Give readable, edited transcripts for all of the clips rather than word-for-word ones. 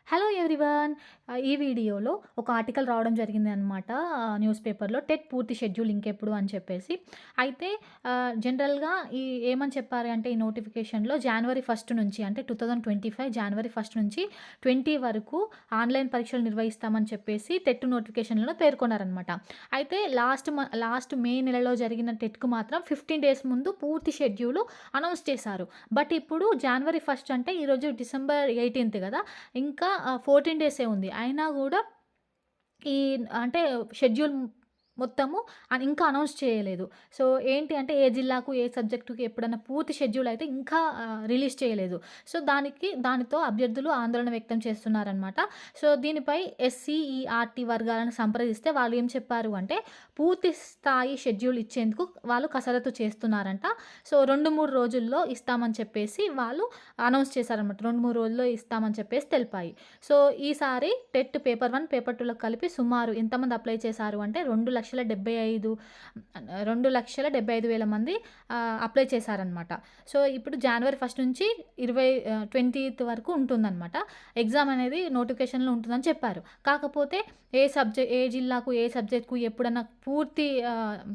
Hello everyone. ఈ వీడియోలో ఒక ఆర్టికల్ రావడం జరిగింది అనమాట. న్యూస్ పేపర్‌లో టెట్ పూర్తి షెడ్యూల్ ఇంకెప్పుడు అని చెప్పేసి. అయితే జనరల్‌గా ఏమని చెప్పారు అంటే ఈ నోటిఫికేషన్‌లో జనవరి 1 నుంచి అంటే 2025 జనవరి 1 నుంచి 20 వరకు ఆన్‌లైన్ పరీక్షలు నిర్వహిస్తామని చెప్పేసి టెట్ నోటిఫికేషన్‌లో పేర్కొన్నారనమాట. అయితే లాస్ట్ మే నెలలో జరిగిన టెట్‌కు మాత్రం 15 డేస్ ముందు పూర్తి షెడ్యూల్ అనౌన్స్ చేశారు. బట్ ఇప్పుడు జనవరి 1 అంటే ఈరోజు డిసెంబర్ 18 గదా! ఇంకా 14 డేసే ఉంది. అయినా గూడా ఈ అంటే షెడ్యూల్ మొత్తము ఇంకా అనౌన్స్ చేయలేదు. సో, ఏంటి అంటే ఏ జిల్లాకు, ఏ సబ్జెక్ట్‌కి ఎప్పుడన్నా పూర్తి షెడ్యూల్ అయితే ఇంకా రిలీజ్ చేయలేదు. సో, దానితో అభ్యర్థులు ఆందోళన వ్యక్తం చేస్తున్నారనమాట. సో, దీనిపై ఎస్‌సీఈఆర్‌టీ వర్గాలను సంప్రదిస్తే వాళ్ళు ఏం చెప్పారు అంటే, పూర్తి స్థాయి షెడ్యూల్ ఇచ్చేందుకు వాళ్ళు కసరత్తు చేస్తున్నారంట. సో, 2, 3 రోజుల్లో ఇస్తామని చెప్పేసి వాళ్ళు అనౌన్స్ చేశారనమాట. 2, 3 రోజుల్లో ఇస్తామని చెప్పేసి తెలిపాయి. సో, ఈసారి టెట్ పేపర్ 1, పేపర్ 2లకు కలిపి సుమారు ఎంతమంది అప్లై చేశారు అంటే 2,75,000 మంది అప్లై చేశారనమాట. సో, ఇప్పుడు జనవరి 1 నుంచి 20థ్ వరకు ఉంటుందనమాట. ఎగ్జామ్ అనేది నోటిఫికేషన్‌లో ఉంటుందని చెప్పారు. కాకపోతే ఏ జిల్లాకు, ఏ సబ్జెక్ట్‌కు ఎప్పుడన్నా పూర్తి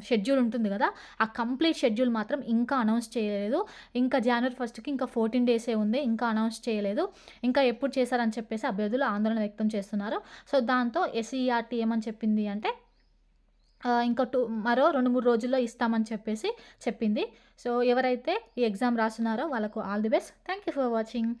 షెడ్యూల్ ఉంటుంది గదా! ఆ కంప్లీట్ షెడ్యూల్ మాత్రం ఇంకా అనౌన్స్ చేయలేదు. ఇంకా జనవరి 1కి ఇంకా 14 డేసే ఉంది. ఇంకా అనౌన్స్ చేయలేదు. ఇంకా ఎప్పుడు చేశారని చెప్పేసి అభ్యర్థులు ఆందోళన వ్యక్తం చేస్తున్నారు. సో, దాంతో ఎస్‌ఈఆర్‌టీ ఏమని చెప్పింది అంటే ఇంకా మరో 2, 3 రోజుల్లో ఇస్తామని చెప్పేసి చెప్పింది. సో, ఎవరైతే ఈ ఎగ్జామ్ రాస్తున్నారో వాళ్ళకు all the best. Thank you for watching.